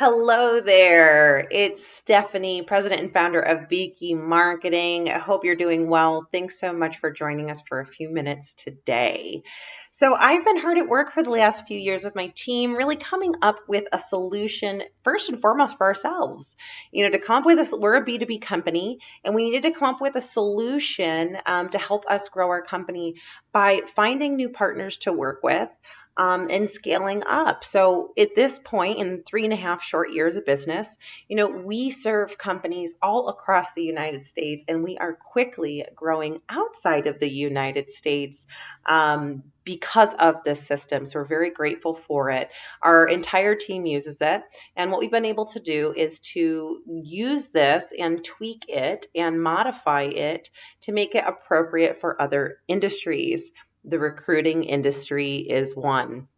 Hello there. It's Stephanie, president and founder of Beaky Marketing. I hope you're doing well. Thanks so much for joining us for a few minutes today. So, I've been hard at work for the last few years with my team, really coming up with a solution, first and foremost, for ourselves. To come up with this, we're a B2B company, and we needed to come up with a solution to help us grow our company by finding new partners to work with and scaling up. So at this point, in 3.5 short years of business, we serve companies all across the United States, and we are quickly growing outside of the United States because of this system. So we're very grateful for it. Our entire team uses it. And what we've been able to do is to use this and tweak it and modify it to make it appropriate for other industries. The recruiting industry is one.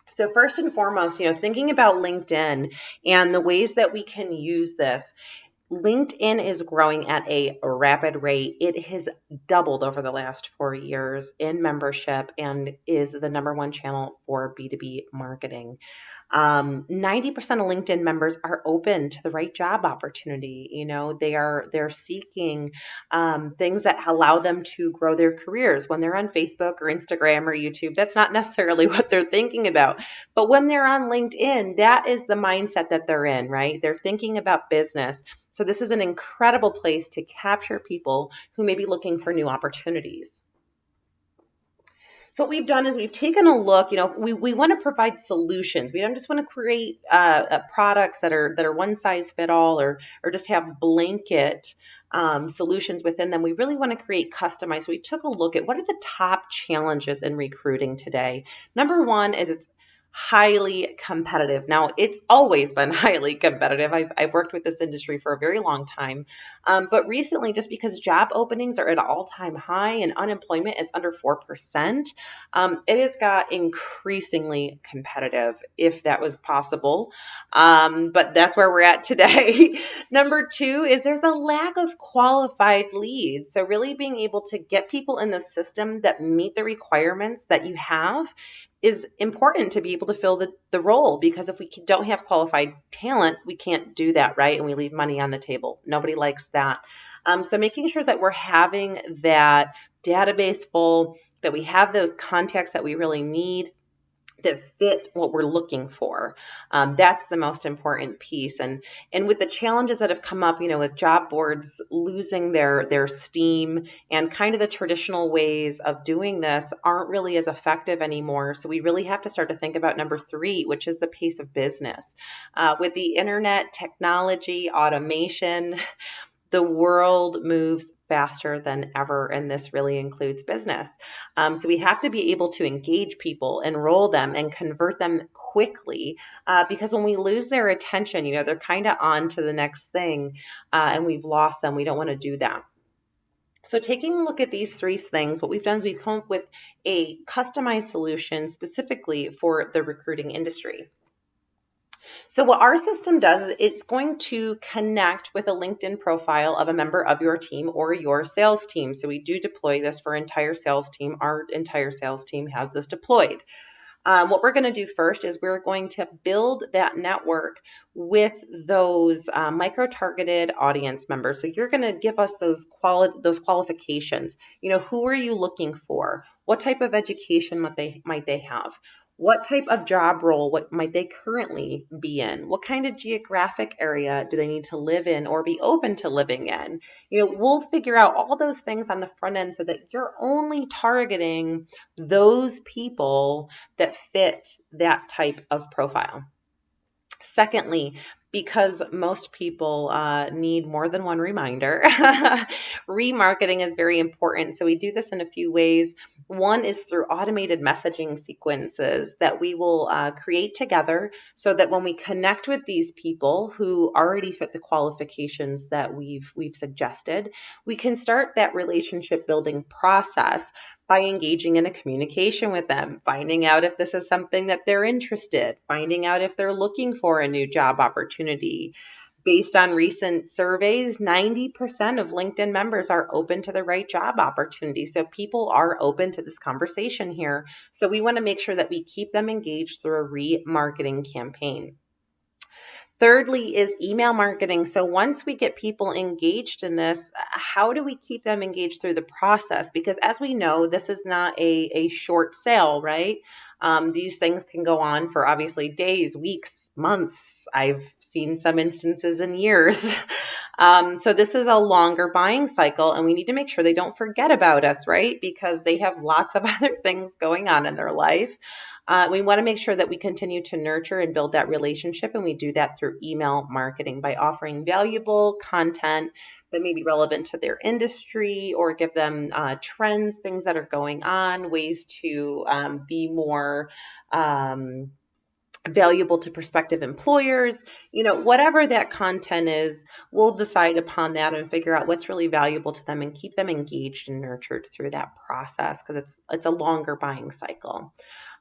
So first and foremost, thinking about LinkedIn and the ways that we can use this. LinkedIn is growing at a rapid rate. It has doubled over the last 4 years in membership and is the number one channel for B2B marketing. 90% of LinkedIn members are open to the right job opportunity. They're seeking things that allow them to grow their careers. When they're on Facebook or Instagram or YouTube, that's not necessarily what they're thinking about. But when they're on LinkedIn, that is the mindset that they're in, right? They're thinking about business. So this is an incredible place to capture people who may be looking for new opportunities. So what we've done is we've taken a look, we want to provide solutions. We don't just want to create products that are one size fit all or just have blanket solutions within them. We really want to create customized. So we took a look at what are the top challenges in recruiting today. Number one is it's highly competitive. Now, it's always been highly competitive. I've worked with this industry for a very long time. But recently, just because job openings are at an all-time high and unemployment is under 4%, it has got increasingly competitive, if that was possible. But that's where we're at today. Number two is there's a lack of qualified leads. So really being able to get people in the system that meet the requirements that you have is important to be able to fill the role, because if we don't have qualified talent, we can't do that, right? And we leave money on the table. Nobody likes that. So making sure that we're having that database full, that we have those contacts that we really need that fit what we're looking for. That's the most important piece. And with the challenges that have come up, with job boards losing their steam and kind of the traditional ways of doing this aren't really as effective anymore. So we really have to start to think about number three, which is the pace of business. With the internet, technology, automation, the world moves faster than ever, and this really includes business. So we have to be able to engage people, enroll them, and convert them quickly, because when we lose their attention, they're kind of on to the next thing, and we've lost them. We don't want to do that. So taking a look at these three things, what we've done is we've come up with a customized solution specifically for the recruiting industry. So what our system does is it's going to connect with a LinkedIn profile of a member of your team or your sales team. So we do deploy this for entire sales team. Our entire sales team has this deployed. What we're going to do first is we're going to build that network with those micro-targeted audience members. So you're going to give us those qualifications. Who are you looking for? What type of education might they have? What type of job role, what might they currently be in? What kind of geographic area do they need to live in or be open to living in? We'll figure out all those things on the front end so that you're only targeting those people that fit that type of profile. Secondly, because most people need more than one reminder, remarketing is very important. So we do this in a few ways. One is through automated messaging sequences that we will create together so that when we connect with these people who already fit the qualifications that we've suggested, we can start that relationship building process by engaging in a communication with them, finding out if this is something that they're interested, finding out if they're looking for a new job opportunity. Based on recent surveys, 90% of LinkedIn members are open to the right job opportunity. So people are open to this conversation here. So we want to make sure that we keep them engaged through a remarketing campaign. Thirdly is email marketing. So once we get people engaged in this, how do we keep them engaged through the process? Because as we know, this is not a short sale, right? These things can go on for obviously days, weeks, months. I've seen some instances in years. So this is a longer buying cycle, and we need to make sure they don't forget about us, right? Because they have lots of other things going on in their life. We want to make sure that we continue to nurture and build that relationship, and we do that through email marketing by offering valuable content that may be relevant to their industry or give them trends, things that are going on, ways to be more valuable to prospective employers. Whatever that content is, we'll decide upon that and figure out what's really valuable to them and keep them engaged and nurtured through that process, because it's a longer buying cycle.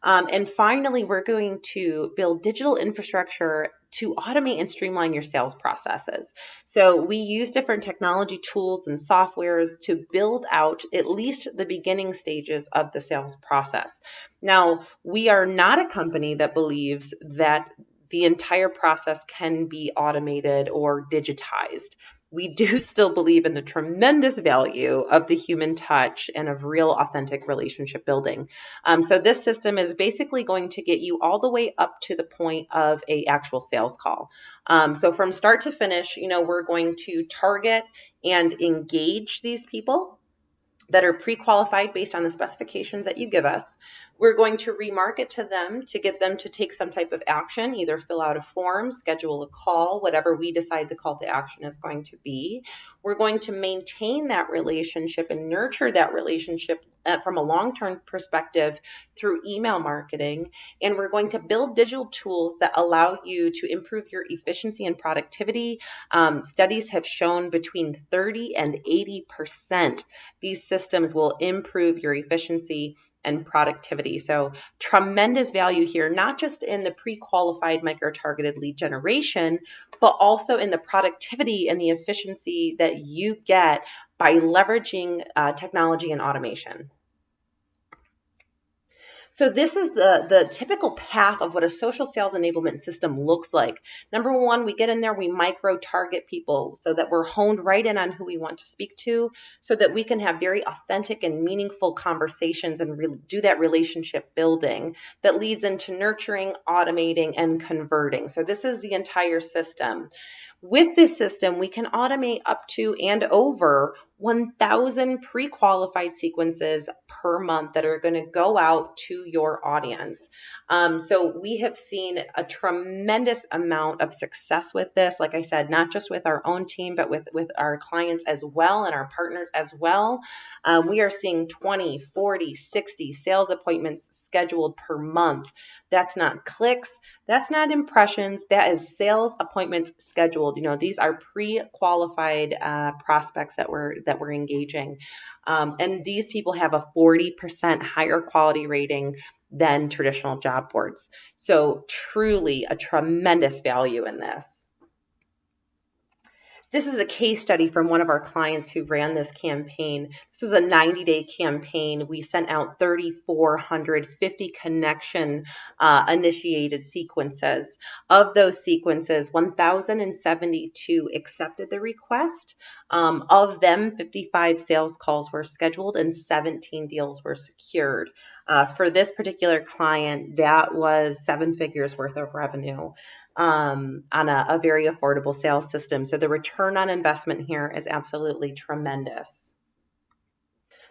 And finally, we're going to build digital infrastructure to automate and streamline your sales processes. So we use different technology tools and softwares to build out at least the beginning stages of the sales process. Now, we are not a company that believes that the entire process can be automated or digitized. We do still believe in the tremendous value of the human touch and of real authentic relationship building. So this system is basically going to get you all the way up to the point of a actual sales call. So from start to finish, we're going to target and engage these people that are pre-qualified based on the specifications that you give us. We're going to remarket to them to get them to take some type of action, either fill out a form, schedule a call, whatever we decide the call to action is going to be. We're going to maintain that relationship and nurture that relationship from a long-term perspective through email marketing. And we're going to build digital tools that allow you to improve your efficiency and productivity. Studies have shown between 30 and 80% these systems will improve your efficiency and productivity. So tremendous value here, not just in the pre-qualified micro-targeted lead generation, but also in the productivity and the efficiency that you get by leveraging technology and automation. So this is the typical path of what a social sales enablement system looks like. Number one, we get in there, we micro target people so that we're honed right in on who we want to speak to, so that we can have very authentic and meaningful conversations and do that relationship building that leads into nurturing, automating, and converting. So this is the entire system. With this system, we can automate up to and over 1,000 pre-qualified sequences per month that are going to go out to your audience. So we have seen a tremendous amount of success with this. Like I said, not just with our own team, but with our clients as well and our partners as well. We are seeing 20, 40, 60 sales appointments scheduled per month. That's not clicks. That's not impressions. That is sales appointments scheduled. These are pre-qualified prospects that we're engaging. And these people have a 40% higher quality rating than traditional job boards. So truly a tremendous value in this. This is a case study from one of our clients who ran this campaign. This was a 90-day campaign. We sent out 3,450 connection initiated sequences. Of those sequences, 1,072 accepted the request. Of them, 55 sales calls were scheduled and 17 deals were secured. For this particular client, that was 7 figures worth of revenue on a very affordable sales system. So the return on investment here is absolutely tremendous.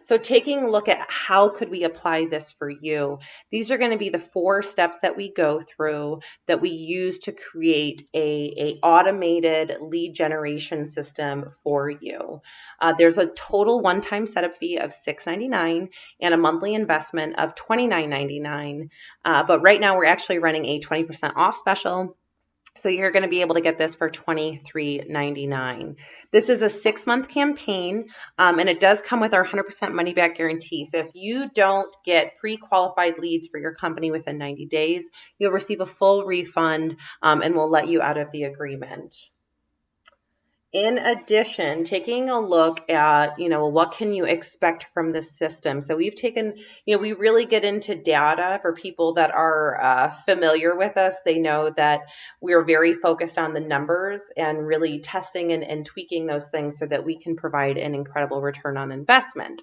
So taking a look at how could we apply this for you, these are going to be the 4 steps that we go through that we use to create a automated lead generation system for you. There's a total one-time setup fee of $6.99 and a monthly investment of $29.99. But right now we're actually running a 20% off special. So you're going to be able to get this for $23.99. This is a 6-month campaign, and it does come with our 100% money back guarantee. So if you don't get pre-qualified leads for your company within 90 days, you'll receive a full refund, and we'll let you out of the agreement. In addition, taking a look at, what can you expect from this system? So we've taken, we really get into data for people that are familiar with us. They know that we're very focused on the numbers and really testing and tweaking those things so that we can provide an incredible return on investment.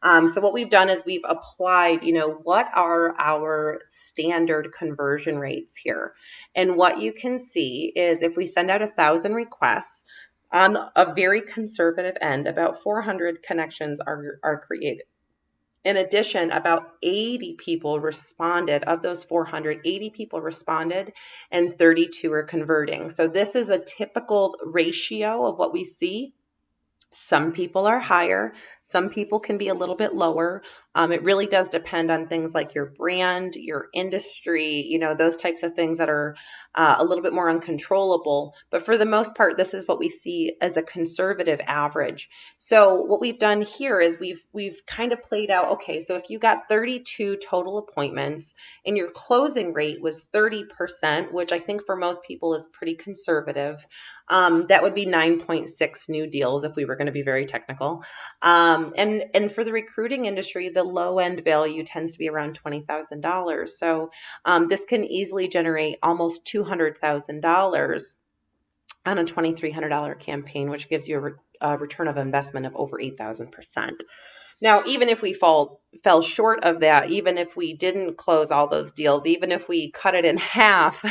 So what we've done is we've applied, what are our standard conversion rates here? And what you can see is if we send out 1,000 requests, on a very conservative end, about 400 connections are created. In addition, about 80 people responded. Of those 400, 80 people responded and 32 are converting. So this is a typical ratio of what we see. Some people are higher. Some people can be a little bit lower. It really does depend on things like your brand, your industry, those types of things that are a little bit more uncontrollable. But for the most part, this is what we see as a conservative average. So what we've done here is we've kind of played out, okay, so if you got 32 total appointments and your closing rate was 30%, which I think for most people is pretty conservative, that would be 9.6 new deals if we were going to be very technical. And for the recruiting industry, the low end value tends to be around $20,000. So this can easily generate almost $200,000 on a $2,300 campaign, which gives you a return of investment of over 8,000%. Now, even if we fell short of that, even if we didn't close all those deals, even if we cut it in half,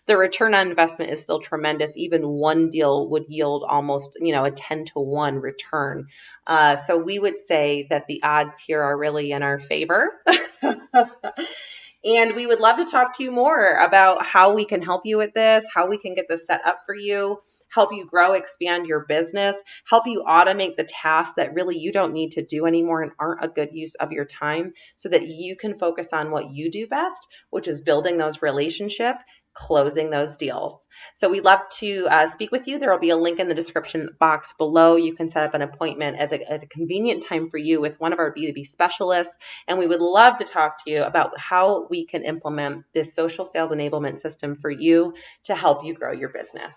the return on investment is still tremendous. Even one deal would yield almost, a 10-to-1 return. So we would say that the odds here are really in our favor. And we would love to talk to you more about how we can help you with this, how we can get this set up for you, help you grow, expand your business, help you automate the tasks that really you don't need to do anymore and aren't a good use of your time so that you can focus on what you do best, which is building those relationships, closing those deals. So we'd love to speak with you. There will be a link in the description box below. You can set up an appointment at a convenient time for you with one of our B2B specialists. And we would love to talk to you about how we can implement this social sales enablement system for you to help you grow your business.